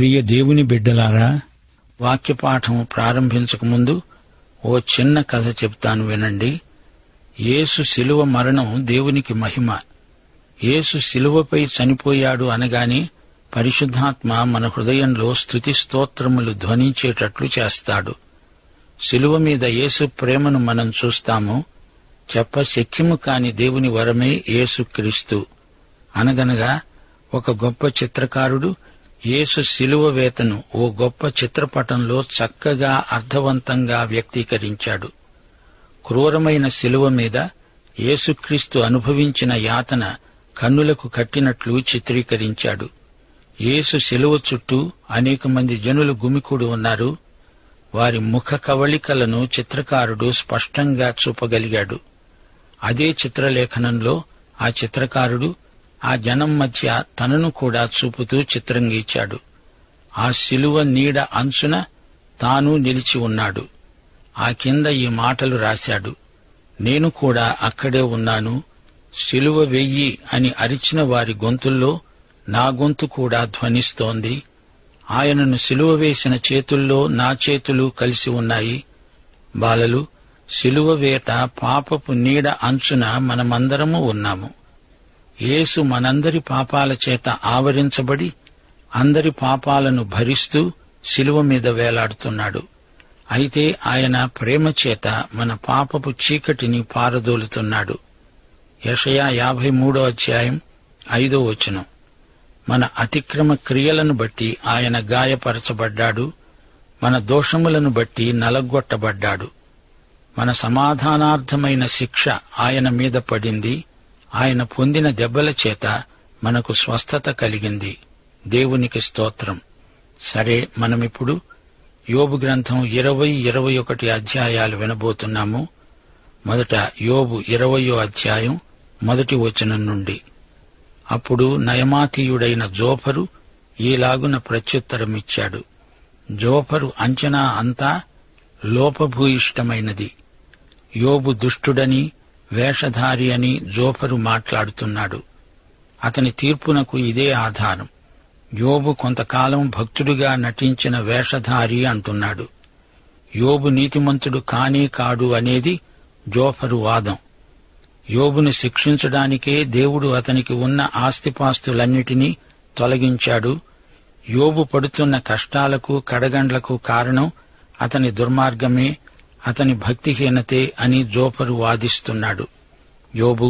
ప్రియ దేవుని బిడ్డలారా, వాక్యపాఠం ప్రారంభించకముందు ఓ చిన్న కథ చెప్తాను వినండి. యేసు శిలువ మరణం దేవునికి మహిమ. యేసు శిలువపై చనిపోయాడు అనగానే పరిశుద్ధాత్మ మన హృదయంలో స్తుతి స్తోత్రములు ధ్వనించేటట్లు చేస్తాడు. శిలువ మీద యేసు ప్రేమను మనం చూస్తాము. చెప్పశక్యము కాని దేవుని వరమే యేసుక్రీస్తు. అనగనగా ఒక గొప్ప చిత్రకారుడు యేసు శిలువ వేతను ఓ గొప్ప చిత్రపటంలో చక్కగా అర్థవంతంగా వ్యక్తీకరించాడు. క్రూరమైన శిలువ మీద యేసుక్రీస్తు అనుభవించిన యాతన కన్నులకు కట్టినట్లు చిత్రీకరించాడు. యేసు శిలువ చుట్టూ అనేక మంది జనులు గుమికూడి ఉన్నారు. వారి ముఖ కవళికలను చిత్రకారుడు స్పష్టంగా చూపగలిగాడు. అదే చిత్రలేఖనంలో ఆ చిత్రకారుడు ఆ జనం మధ్య తనను కూడా చూపుతూ చిత్రం గీచాడు. ఆ శిలువ నీడ అంచున తాను నిలిచి ఉన్నాడు. ఆ కింద ఈ మాటలు రాశాడు: నేను కూడా అక్కడే ఉన్నాను. శిలువ వెయ్యి అని అరిచిన వారి గొంతుల్లో నా గొంతు కూడా ధ్వనిస్తోంది. ఆయనను శిలువ వేసిన చేతుల్లో నా చేతులు కలిసి ఉన్నాయి. బాలలు, శిలువ వేత పాపపు నీడ అంచున మనమందరము ఉన్నాము. యేసు మనందరి పాపాల చేత ఆవరించబడి అందరి పాపాలను భరిస్తూ శిలువ మీద వేలాడుతున్నాడు. అయితే ఆయన ప్రేమ చేత మన పాపపు చీకటిని పారదోలుతున్నాడు. యెషయా 53:5 మన అతిక్రమ క్రియలను బట్టి ఆయన గాయపరచబడ్డాడు, మన దోషములను బట్టి నలగొట్టబడ్డాడు. మన సమాధానార్థమైన శిక్ష ఆయన మీద పడింది. ఆయన పొందిన దెబ్బల చేత మనకు స్వస్థత కలిగింది. దేవునికి స్తోత్రం. సరే, మనమిప్పుడు యోబు గ్రంథం 20-21 అధ్యాయాలు వినబోతున్నాము. మొదట యోబు 20వ అధ్యాయం 1 నుండి. అప్పుడు నయమాతీయుడైన జోఫరు ఈలాగున ప్రత్యుత్తరమిచ్చాడు. జోఫరు అంచనా అంతా లోపభూయిష్టమైనది. యోబు దుష్టుడని, వేషధారి అని జోఫరు మాట్లాడుతున్నాడు. అతని తీర్పునకు ఇదే ఆధారం. యోబు కొంతకాలం భక్తుడిగా నటించిన వేషధారి అంటున్నాడు. యోబు నీతిమంతుడు కానే కాడు అనేది జోఫరు వాదం. యోబును శిక్షించడానికే దేవుడు అతనికి ఉన్న ఆస్తిపాస్తులన్నిటినీ తొలగించాడు. యోబు పడుతున్న కష్టాలకు కడగండ్లకు కారణం అతని దుర్మార్గమే, అతని భక్తిహీనతే అని జోఫరు వాదిస్తున్నాడు. యోబు,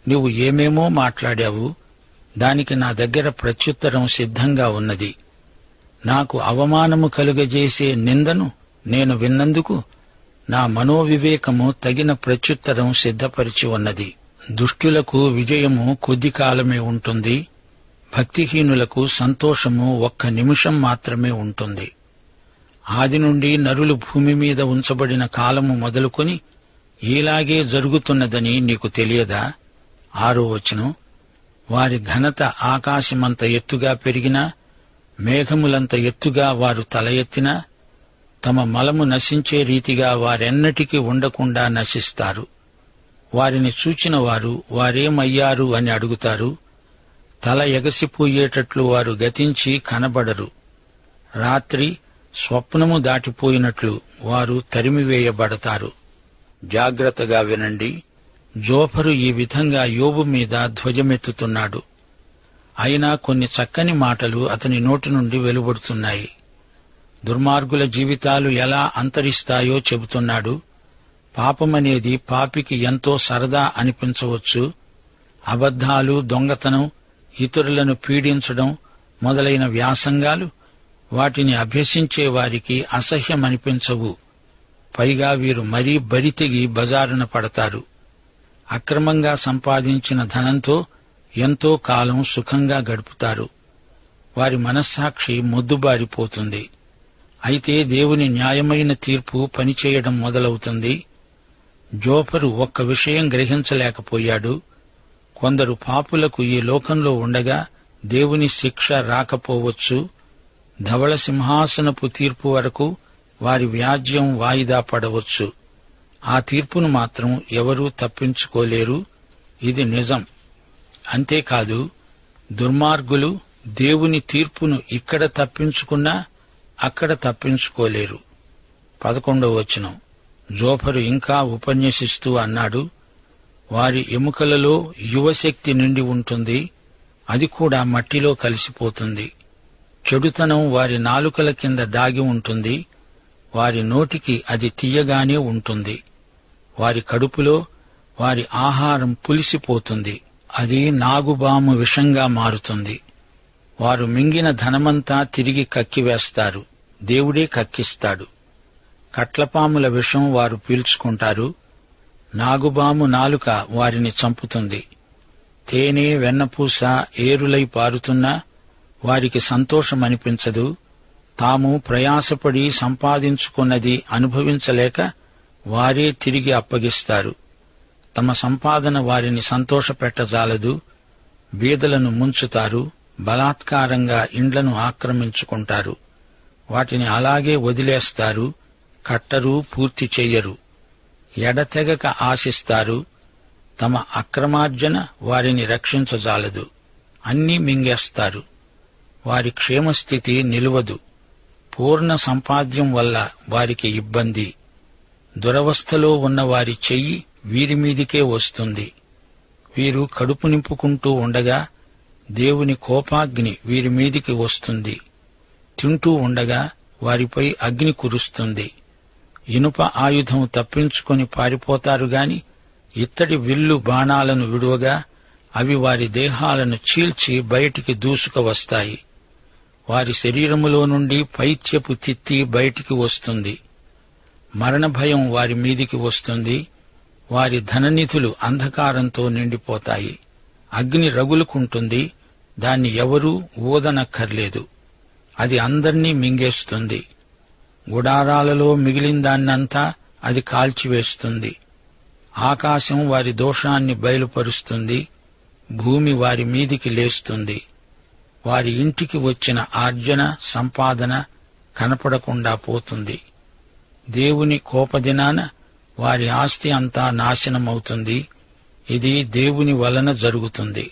నీవు ఏమేమో మాట్లాడావు. దానికి నా దగ్గర ప్రత్యుత్తరం సిద్ధంగా ఉన్నది. నాకు అవమానము కలుగజేసే నిందను నేను విన్నందుకు నా మనోవివేకము తగిన ప్రత్యుత్తరం సిద్ధపరిచి ఉన్నది. దుష్టులకు విజయము కొద్ది కాలమే ఉంటుంది. భక్తిహీనులకు సంతోషము 1 నిమిషం మాత్రమే ఉంటుంది. ఆది నుండి నరులు భూమి మీద ఉంచబడిన కాలము మొదలుకొని ఇలాగే జరుగుతున్నదని నీకు తెలియదా? 6 వారి ఘనత ఆకాశమంత ఎత్తుగా పెరిగినా, మేఘములంత ఎత్తుగా వారు తల ఎత్తినా, తమ మలము నశించే రీతిగా వారెన్నటికీ ఉండకుండా నశిస్తారు. వారిని చూచిన వారు వారేమయ్యారు అని అడుగుతారు. తల ఎగసిపోయేటట్లు వారు గతించి కనబడరు. రాత్రి స్వప్నము దాటిపోయినట్లు వారు తరిమివేయబడతారు. జాగ్రత్తగా వినండి. జోఫరు ఈ విధంగా యోబు మీద ధ్వజమెత్తుతున్నాడు. అయినా కొన్ని చక్కని మాటలు అతని నోటి నుండి వెలువడుతున్నాయి. దుర్మార్గుల జీవితాలు ఎలా అంతరిస్తాయో చెబుతున్నాడు. పాపమనేది పాపికి ఎంతో సరదా అనిపించవచ్చు. అబద్ధాలు, దొంగతనం, ఇతరులను పీడించడం మొదలైన వ్యాసంగాలు వాటిని అభ్యసించే వారికి అసహ్యమనిపించవు. పైగా వీరు మరీ బరితెగి బజారున పడతారు. అక్రమంగా సంపాదించిన ధనంతో ఎంతో కాలం సుఖంగా గడుపుతారు. వారి మనస్సాక్షి మొద్దుబారిపోతుంది. అయితే దేవుని న్యాయమైన తీర్పు పనిచేయడం మొదలవుతుంది. జోఫరు 1 విషయం గ్రహించలేకపోయాడు. కొందరు పాపులకు ఈ లోకంలో ఉండగా దేవుని శిక్ష రాకపోవచ్చు. ధవళ సింహాసనపు తీర్పు వరకు వారి వ్యాజ్యం వాయిదా పడవచ్చు. ఆ తీర్పును మాత్రం ఎవరూ తప్పించుకోలేరు. ఇది నిజం. అంతేకాదు, దుర్మార్గులు దేవుని తీర్పును ఇక్కడ తప్పించుకున్నా అక్కడ తప్పించుకోలేరు. 11వ వచనం, జోఫరు ఇంకా ఉపన్యసిస్తూ అన్నాడు, వారి ఎముకలలో యువశక్తి నిండి ఉంటుంది, అది కూడా మట్టిలో కలిసిపోతుంది. చెడుతనం వారి నాలుకల కింద దాగి ఉంటుంది, వారి నోటికి అది తీయగానే ఉంటుంది. వారి కడుపులో వారి ఆహారం పులిసిపోతుంది, అది నాగుబాము విషంగా మారుతుంది. వారు మింగిన ధనమంతా తిరిగి కక్కివేస్తారు, దేవుడే కక్కిస్తాడు. కట్లపాముల విషం వారు పీల్చుకుంటారు, నాగుబాము నాలుక వారిని చంపుతుంది. తేనె వెన్నపూస ఏరులై పారుతున్నా వారికి సంతోషమనిపించదు. తాము ప్రయాసపడి సంపాదించుకున్నది అనుభవించలేక వారే తిరిగి అప్పగిస్తారు. తమ సంపాదన వారిని సంతోషపెట్టజాలదు. బీదలను ముంచుతారు, బలాత్కారంగా ఇండ్లను ఆక్రమించుకుంటారు. వాటిని అలాగే వదిలేస్తారు, కట్టరు, పూర్తి చెయ్యరు. ఎడతెగక ఆశిస్తారు, తమ అక్రమార్జన వారిని రక్షించజాలదు. అన్నీ మింగేస్తారు, వారి క్షేమస్థితి నిలువదు. పూర్ణ సంపాద్యం వల్ల వారికి ఇబ్బంది. దురవస్థలో ఉన్న వారి చెయ్యి వీరిమీదికే వస్తుంది. వీరు కడుపు నింపుకుంటూ ఉండగా దేవుని కోపాగ్ని వీరిమీదికి వస్తుంది. తింటూ ఉండగా వారిపై అగ్ని కురుస్తుంది. ఇనుప ఆయుధం తప్పించుకొని పారిపోతారుగాని ఇత్తడి విల్లు బాణాలను విడువగా అవి వారి దేహాలను చీల్చి బయటికి దూసుకువస్తాయి. వారి శరీరములో నుండి పైత్యపు తిత్తి బయటికి వస్తుంది. మరణ భయం వారి మీదికి వస్తుంది. వారి ధననిధులు అంధకారంతో నిండిపోతాయి. అగ్ని రగులుకుంటుంది, దాన్ని ఎవరూ ఊదనక్కర్లేదు. అది అందర్నీ మింగేస్తుంది. గుడారాలలో మిగిలిందాన్నంతా అది కాల్చివేస్తుంది. ఆకాశం వారి దోషాన్ని బయలుపరుస్తుంది, భూమి వారి మీదికి లేస్తుంది. వారి ఇంటికి వచ్చిన ఆర్జన సంపాదన కనపడకుండా పోతుంది. దేవుని కోపదినాన వారి ఆస్తి అంతా నాశనమవుతుంది. ఇది దేవుని వలన జరుగుతుంది.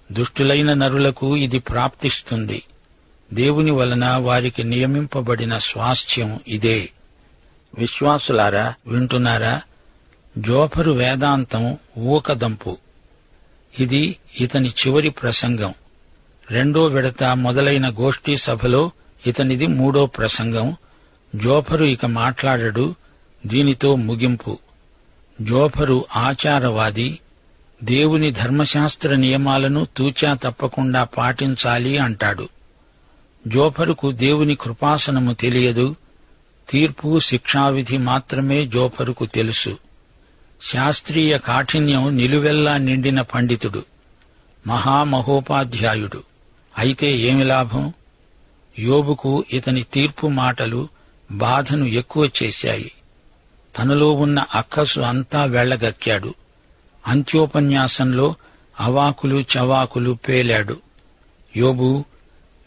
దుష్టులైన నరులకు ఇది ప్రాప్తిస్తుంది. దేవుని వలన వారికి నియమింపబడిన స్వాస్థ్యం ఇదే. విశ్వాసులారా, వింటున్నారా? జోఫరు వేదాంతం ఊకదంపు. ఇది ఇతని చివరి ప్రసంగం. 2వ విడత మొదలైన గోష్ఠీ సభలో ఇతనిది 3వ ప్రసంగం. జోఫరు ఇక మాట్లాడడు, దీనితో ముగింపు. జోఫరు ఆచారవాది. దేవుని ధర్మశాస్త్ర నియమాలను తూచా తప్పకుండా పాటించాలి అంటాడు. జోఫరుకు దేవుని కృపాసనము తెలియదు. తీర్పు, శిక్షావిధి మాత్రమే జోఫరుకు తెలుసు. శాస్త్రీయ కాఠిన్యం నిలువెల్లా నిండిన పండితుడు, మహామహోపాధ్యాయుడు. అయితే ఏమి లాభం? యోబుకు ఇతని తీర్పు మాటలు బాధను ఎక్కువ చేశాయి. తనలో ఉన్న అక్కసు అంతా వెళ్లగక్కాడు. అంత్యోపన్యాసంలో అవాకులు చవాకులు పేలాడు. యోబు,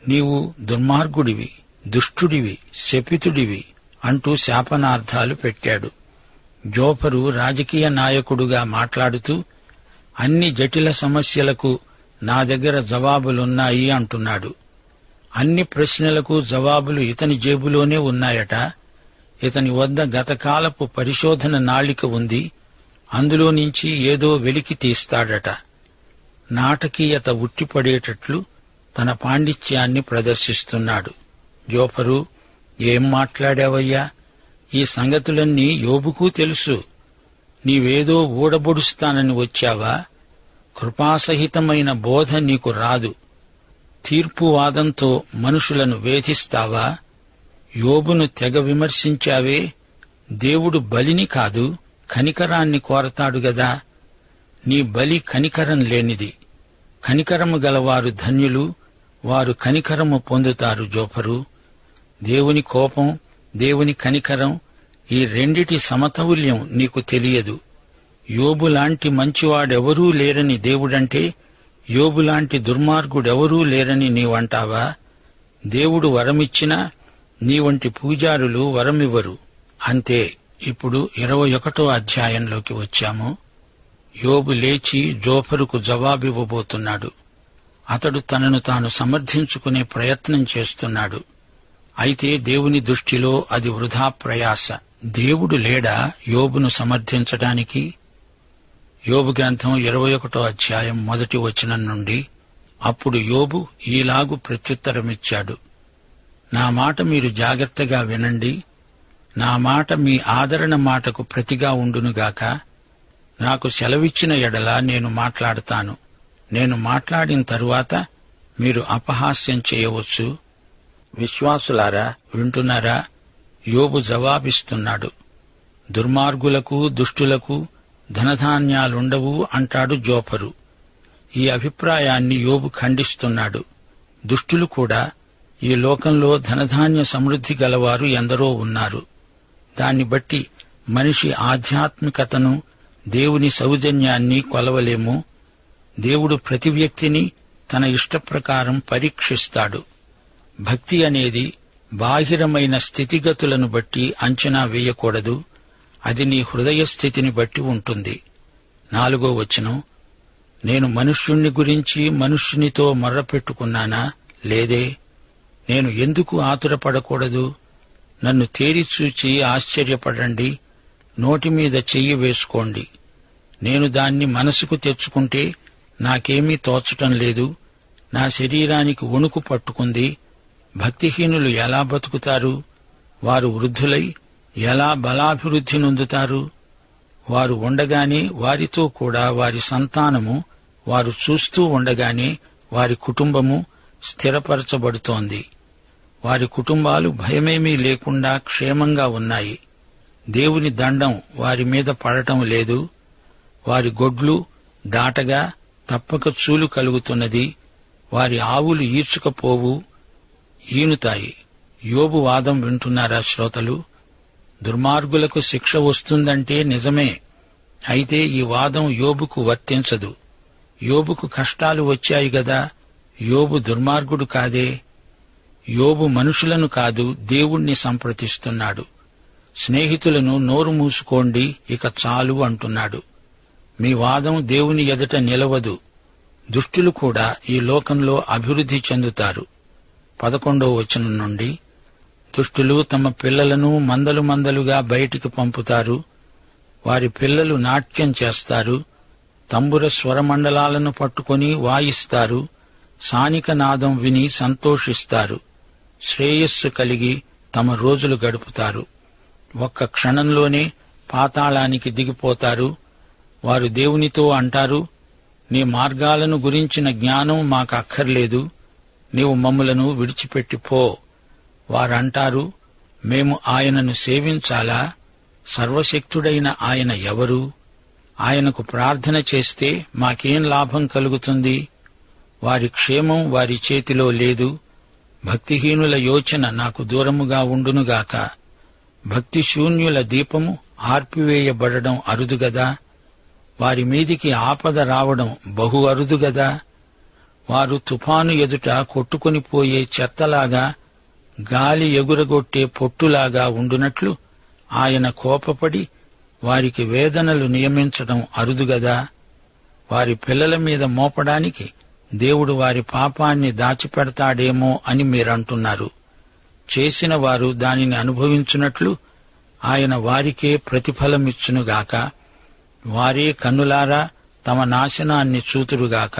నీవు దుర్మార్గుడివి, దుష్టుడివి, శపితుడివి అంటూ శాపనార్థాలు పెట్టాడు. జోఫరు రాజకీయ నాయకుడుగా మాట్లాడుతూ అన్ని జటిల సమస్యలకు నా దగ్గర జవాబులున్నాయి అంటున్నాడు. అన్ని ప్రశ్నలకు జవాబులు ఇతని జేబులోనే ఉన్నాయట. ఇతని వద్ద గతకాలపు పరిశోధన నాళిక ఉంది. అందులో నుంచి ఏదో వెలికి తీస్తాడట. నాటకీయత ఉట్టిపడేటట్లు తన పాండిత్యాన్ని ప్రదర్శిస్తున్నాడు. జోఫరు, ఏం మాట్లాడావయ్యా? ఈ సంగతులన్నీ యోబుకు తెలుసు. నీవేదో ఊడబొడుస్తానని వచ్చావా? కృపాసహితమైన బోధ నీకు రాదు. తీర్పువాదంతో మనుషులను వేధిస్తావా? యోబును తెగ విమర్శించావే. దేవుడు బలిని కాదు, కనికరాన్ని కోరతాడు గదా. నీ బలి కనికరం లేనిది. కనికరము గలవారు ధన్యులు, వారు కనికరము పొందుతారు. జోఫరు, దేవుని కోపం, దేవుని కనికరం, ఈ రెండిటి సమతౌల్యం నీకు తెలియదు. యోబులాంటి మంచివాడెవరూ లేరని దేవుడంటే యోబులాంటి దుర్మార్గుడెవరూ లేరని నీవంటావా? దేవుడు వరమిచ్చినా నీ వంటి పూజారులు వరమివ్వరు. అంతే. ఇప్పుడు 21వ అధ్యాయంలోకి వచ్చాము. యోబు లేచి జోఫరుకు జవాబివ్వబోతున్నాడు. అతడు తనను తాను సమర్థించుకునే ప్రయత్నం చేస్తున్నాడు. అయితే దేవుని దృష్టిలో అది వృథా ప్రయాస. దేవుడు లేడా యోబును సమర్థించడానికి? యోబు గ్రంథం 21వ అధ్యాయం 1వ వచనం నుండి, అప్పుడు యోబు ఈలాగు ప్రత్యుత్తరమిచ్చాడు: నా మాట మీరు జాగ్రత్తగా వినండి. నా మాట మీ ఆదరణ మాటకు ప్రతిగా ఉండునుగాక. నాకు సెలవిచ్చిన ఎడల నేను మాట్లాడతాను. నేను మాట్లాడిన తరువాత మీరు అపహాస్యం చేయవచ్చు. విశ్వాసులారా, వింటున్నారా? యోబు జవాబిస్తున్నాడు. దుర్మార్గులకు, దుష్టులకు ధనధాన్యాలుండవు అంటాడు జోఫరు. ఈ అభిప్రాయాన్ని యోబు ఖండిస్తున్నాడు. దుష్టులు కూడా, ఈ లోకంలో ధనధాన్య సమృద్ధి గలవారు ఎందరో ఉన్నారు. దాన్ని బట్టి మనిషి ఆధ్యాత్మికతను, దేవుని సౌజన్యాన్ని కొలవలేము. దేవుడు ప్రతి వ్యక్తిని తన ఇష్టప్రకారం పరీక్షిస్తాడు. భక్తి అనేది బాహిరమైన స్థితిగతులను బట్టి అంచనా వేయకూడదు. అది నీ హృదయ స్థితిని బట్టి ఉంటుంది. 4వ వచనం, నేను మనుష్యుణ్ణి గురించి మనుష్యునితో మొర్రపెట్టుకున్నానా? లేదే. నేను ఎందుకు ఆతురపడకూడదు? నన్ను తేరిచూచి ఆశ్చర్యపడండి. నోటిమీద చెయ్యి వేసుకోండి. నేను దాన్ని మనసుకు తెచ్చుకుంటే నాకేమీ తోచటం లేదు. నా శరీరానికి వణుకు పట్టుకుంది. భక్తిహీనులు ఎలా బతుకుతారు? వారు వృద్ధులై ఎలా బలాభివృద్ధి నొందుతారు? వారు ఉండగానే వారితో కూడా వారి సంతానము, వారు చూస్తూ ఉండగానే వారి కుటుంబము స్థిరపరచబడుతోంది. వారి కుటుంబాలు భయమేమీ లేకుండా క్షేమంగా ఉన్నాయి. దేవుని దండం వారి మీద పడటం లేదు. వారి గొడ్లు దాటగా తప్పక చూలు కలుగుతున్నది. వారి ఆవులు ఈడ్చుకపోవు, ఈనుతాయి. యోబు వాదం వింటున్నారా శ్రోతలు? దుర్మార్గులకు శిక్ష వస్తుందంటే నిజమే. అయితే ఈ వాదం యోబుకు వర్తించదు. యోబుకు కష్టాలు వచ్చాయి గదా. యోబు దుర్మార్గుడు కాదే. యోబు మనుషులను కాదు, దేవుణ్ణి సంప్రదిస్తున్నాడు. స్నేహితులను నోరు మూసుకోండి, ఇక చాలు అంటున్నాడు. మీ వాదం దేవుని ఎదుట నిలవదు. దుష్టులు కూడా ఈ లోకంలో అభివృద్ధి చెందుతారు. 11వ వచనం నుండి, దుష్టులు తమ పిల్లలను మందలు మందలుగా బయటికి పంపుతారు. వారి పిల్లలు నాట్యం చేస్తారు. తంబుర స్వరమండలాలను పట్టుకొని వాయిస్తారు. సానిక నాదం విని సంతోషిస్తారు. శ్రేయస్సు కలిగి తమ రోజులు గడుపుతారు. ఒక్క క్షణంలోనే పాతాళానికి దిగిపోతారు. వారు దేవునితో అంటారు, నీ మార్గాలను గురించిన జ్ఞానం మాకు అక్కర్లేదు. నీవు మమ్ములను విడిచిపెట్టిపో. వారంటారు, మేము ఆయనను సేవించాలా? సర్వశక్తుడైన ఆయన ఎవరు? ఆయనకు ప్రార్థన చేస్తే మాకేం లాభం కలుగుతుంది? వారి క్షేమం వారి చేతిలో లేదు. భక్తిహీనుల యోచన నాకు దూరముగా ఉండునుగాక. భక్తిశూన్యుల దీపము ఆర్పివేయబడడం అరుదుగదా. వారి మీదికి ఆపద రావడం బహు అరుదుగదా. వారు తుఫాను ఎదుట కొట్టుకొనిపోయే చెత్తలాగా, గాలి ఎగురగొట్టే పొట్టులాగా ఉండునట్లు ఆయన కోపపడి వారికి వేదనలు నియమించడం అరుదుగదా. వారి పిల్లల మీద మోపడానికి దేవుడు వారి పాపాన్ని దాచిపెడతాడేమో అని మీరంటున్నారు. చేసిన వారు దానిని అనుభవించున్నట్లు ఆయన వారికే ప్రతిఫలమిచ్చునుగాక. వారే కన్నులారా తమ నాశనాన్ని చూతురుగాక.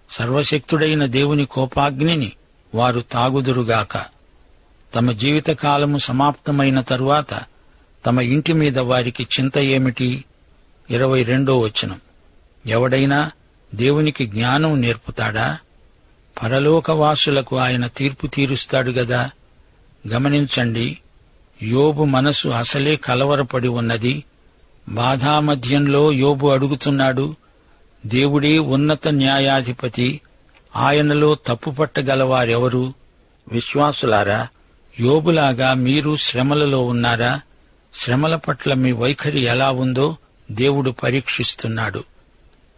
సర్వశక్తుడైన దేవుని కోపాగ్నిని వారు తాగుదురుగాక. తమ జీవితకాలము సమాప్తమైన తరువాత తమ ఇంటి మీద వారికి చింత ఏమిటి? 22వ వచనం, ఎవడైనా దేవునికి జ్ఞానం నేర్పుతాడా? పరలోకవాసులకు ఆయన తీర్పు తీరుస్తాడు గదా. గమనించండి, యోబు మనసు అసలే కలవరపడి ఉన్నది. బాధామధ్యంలో యోబు అడుగుతున్నాడు, దేవుడే ఉన్నత న్యాయాధిపతి, ఆయనలో తప్పుపట్టగలవారెవరు? విశ్వాసులారా, యోబులాగా మీరు శ్రమలలో ఉన్నారా? శ్రమల పట్ల మీ వైఖరి ఎలా ఉందో దేవుడు పరీక్షిస్తున్నాడు.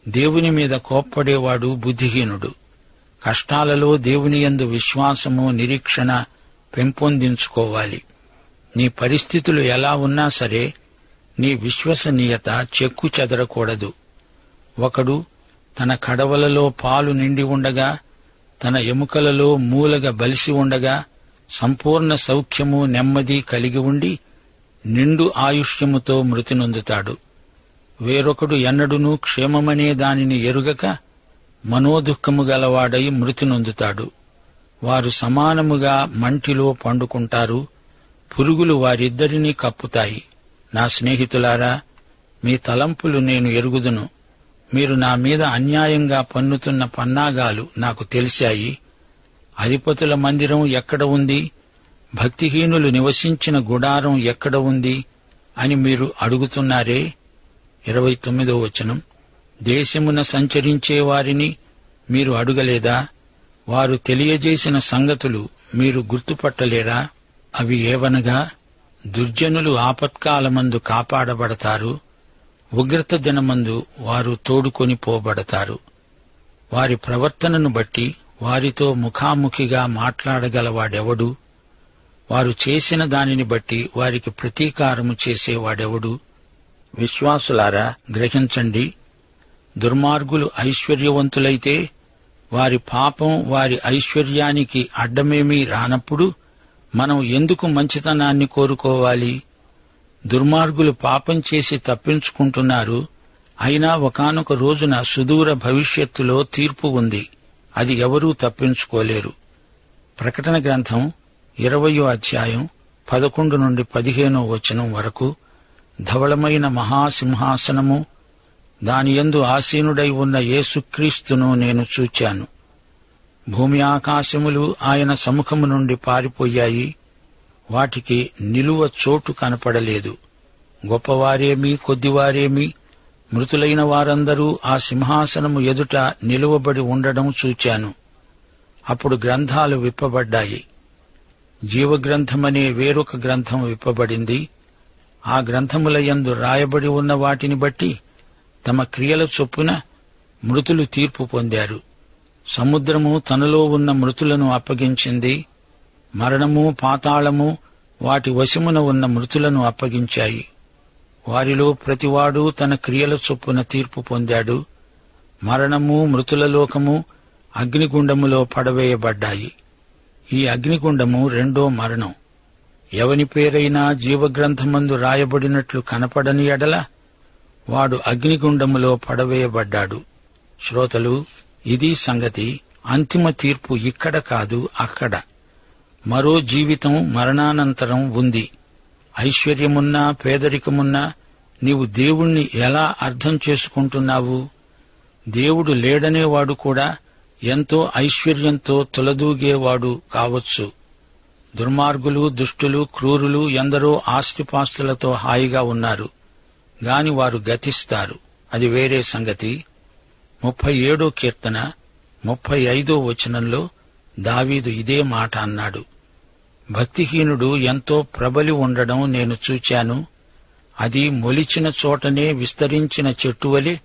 దేవుని మీద కోప్పడేవాడు బుద్ధిహీనుడు. కష్టాలలో దేవుని యందు విశ్వాసము, నిరీక్షణ పెంపొందించుకోవాలి. నీ పరిస్థితులు ఎలా ఉన్నా సరే నీ విశ్వసనీయత చెక్కు చెదరకూడదు. ఒకడు తన కడవలలో పాలు నిండి ఉండగా, తన ఎముకలలో మూలగ బలిసి ఉండగా, సంపూర్ణ సౌఖ్యము నెమ్మది కలిగి ఉండి నిండు ఆయుష్యముతో మృతి నొందుతాడు. వేరొకడు ఎన్నడునూ క్షేమమనే దానిని ఎరుగక మనోదుఃఖము గలవాడై మృతి నొందుతాడు. వారు సమానముగా మంటిలో పండుకుంటారు, పురుగులు వారిద్దరినీ కప్పుతాయి. నా స్నేహితులారా, మీ తలంపులు నేను ఎరుగుదును. మీరు నా మీద అన్యాయంగా పన్నుతున్న పన్నాగాలు నాకు తెలిశాయి. అధిపతుల మందిరం ఎక్కడ ఉంది? భక్తిహీనులు నివసించిన గుడారం ఎక్కడ ఉంది అని మీరు అడుగుతున్నారే. 29వ వచనం. దేశమున సంచరించే వారిని మీరు అడుగలేదా? వారు తెలియజేసిన సంగతులు మీరు గుర్తుపట్టలేరా? అవి ఏవనగా, దుర్జనులు ఆపత్కాలమందు కాపాడబడతారు, ఉగ్రత దినమందు వారు తోడుకొని పోబడతారు. వారి ప్రవర్తనను బట్టి వారితో ముఖాముఖిగా మాట్లాడగలవాడెవడు? వారు చేసిన దానిని బట్టి వారికి ప్రతీకారము చేసేవాడెవడు? విశ్వాసులారా, గ్రహించండి. దుర్మార్గులు ఐశ్వర్యవంతులైతే వారి పాపం వారి ఐశ్వర్యానికి అడ్డమేమీ రానప్పుడు మనం ఎందుకు మంచితనాన్ని కోరుకోవాలి? దుర్మార్గులు పాపం చేసి తప్పించుకుంటున్నారు. అయినా ఒకానొక రోజున సుదూర భవిష్యత్తులో తీర్పు ఉంది. అది ఎవరూ తప్పించుకోలేరు. ప్రకటన గ్రంథం 20వ అధ్యాయం 11 నుండి 15వ వచనం వరకు. ధవళమైన మహాసింహాసనము, దానియందు ఆసీనుడై ఉన్న యేసుక్రీస్తును నేను చూచాను. భూమి ఆకాశములు ఆయన సముఖము నుండి పారిపోయాయి. వాటికి నిలువ చోటు కనపడలేదు. గొప్పవారేమి కొద్దివారేమి మృతులైన వారందరూ ఆ సింహాసనము ఎదుట నిలువబడి ఉండడం చూచాను. అప్పుడు గ్రంథాలు విప్పబడ్డాయి. జీవగ్రంథమనే వేరొక గ్రంథం విప్పబడింది. ఆ గ్రంథములయందు రాయబడి ఉన్న వాటిని బట్టి తమ క్రియల చొప్పున మృతులు తీర్పు పొందారు. సముద్రము తనలో ఉన్న మృతులను అప్పగించింది. మరణము పాతాళము వాటి వశమున ఉన్న మృతులను అప్పగించాయి. వారిలో ప్రతివాడు తన క్రియల చొప్పున తీర్పు పొందాడు. మరణము మృతుల లోకము అగ్నిగుండములో పడవేయబడ్డాయి. ఈ అగ్నిగుండము రెండో మరణం. ఎవని పేరైనా జీవగ్రంథమందు రాయబడినట్లు కనపడని ఎడల వాడు అగ్నిగుండములో పడవేయబడ్డాడు. శ్రోతలు, ఇది సంగతి. అంతిమ తీర్పు ఇక్కడ కాదు, అక్కడ. మరో జీవితం మరణానంతరం ఉంది. ఐశ్వర్యమున్నా పేదరికమున్నా నీవు దేవుణ్ణి ఎలా అర్థం చేసుకుంటున్నావు? దేవుడు లేడనేవాడు కూడా ఎంతో ఐశ్వర్యంతో తులదూగేవాడు కావచ్చు. దుర్మార్గులు, దుష్టులు, క్రూరులు ఎందరో ఆస్తిపాస్తులతో హాయిగా ఉన్నారు. గాని వారు గతిస్తారు. అది వేరే సంగతి. 37వ కీర్తన 35వ వచనంలో దావీదు ఇదే మాట అన్నాడు. భక్తిహీనుడు ఎంతో ప్రబలి ఉండడం నేను చూచాను. అది మొలిచిన చోటనే విస్తరించిన చెట్టువలె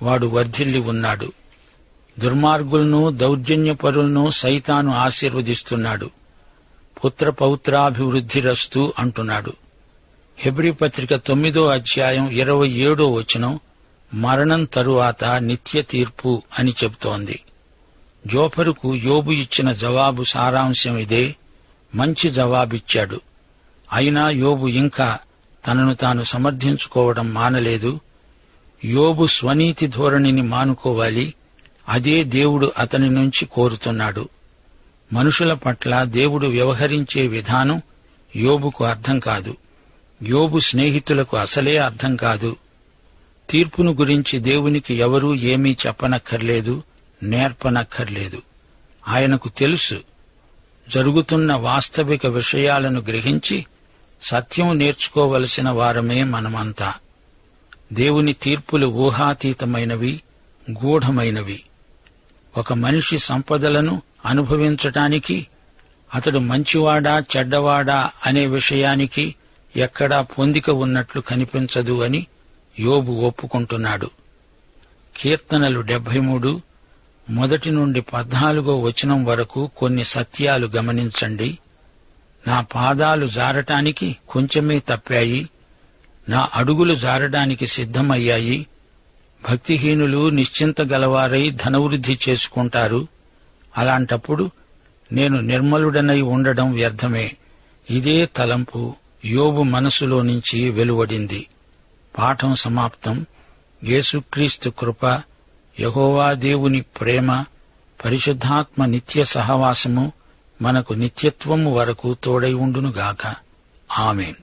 వాడు వర్ధిల్లి ఉన్నాడు. దుర్మార్గులను దౌర్జన్యపరులను సైతాను ఆశీర్వదిస్తున్నాడు. పుత్రపౌత్రాభివృద్ధిరస్తు అంటున్నాడు. హెబ్రీ పత్రిక 9వ అధ్యాయం 27వ వచనం మరణం తరువాత నిత్య తీర్పు అని చెబుతోంది. జోఫరుకు యోబు ఇచ్చిన జవాబు సారాంశం ఇదే. మంచి జవాబిచ్చాడు. అయినా యోబు ఇంకా తనను తాను సమర్థించుకోవడం మానలేదు. యోబు స్వనీతి ధోరణిని మానుకోవాలి. అదే దేవుడు అతని నుంచి కోరుతున్నాడు. మనుషుల పట్ల దేవుడు వ్యవహరించే విధానం యోబుకు అర్థం కాదు. యోబు స్నేహితులకు అసలే అర్థం కాదు. తీర్పును గురించి దేవునికి ఎవరూ ఏమీ చెప్పనక్కర్లేదు, నేర్పనక్కర్లేదు. ఆయనకు తెలుసు. జరుగుతున్న వాస్తవిక విషయాలను గ్రహించి సత్యం నేర్చుకోవలసిన వారమే మనమంతా. దేవుని తీర్పులు ఊహాతీతమైనవి, గూఢమైనవి. ఒక మనిషి సంపదలను అనుభవించటానికి అతడు మంచివాడా చెడ్డవాడా అనే విషయానికి ఎక్కడా పొందిక ఉన్నట్లు కనిపించదు అని యోబు ఒప్పుకుంటున్నాడు. కీర్తనలు 73 1 నుండి 14వ వచనం వరకు కొన్ని సత్యాలు గమనించండి. నా పాదాలు జారటానికి కొంచెమే తప్పాయి, నా అడుగులు జారడానికి సిద్ధమయ్యాయి. భక్తిహీనులు నిశ్చింత గలవారై ధనవృద్ధి చేసుకుంటారు. అలాంటప్పుడు నేను నిర్మలుడనై ఉండడం వ్యర్థమే. ఇదే తలంపు యోబు మనసులో నుంచి వెలువడింది. పాఠం సమాప్తం. యేసుక్రీస్తు కృప, యెహోవా దేవుని ప్రేమ, పరిశుద్ధాత్మ నిత్య సహవాసము మనకు నిత్యత్వము వరకు తోడై ఉండునుగాక. ఆమేన్.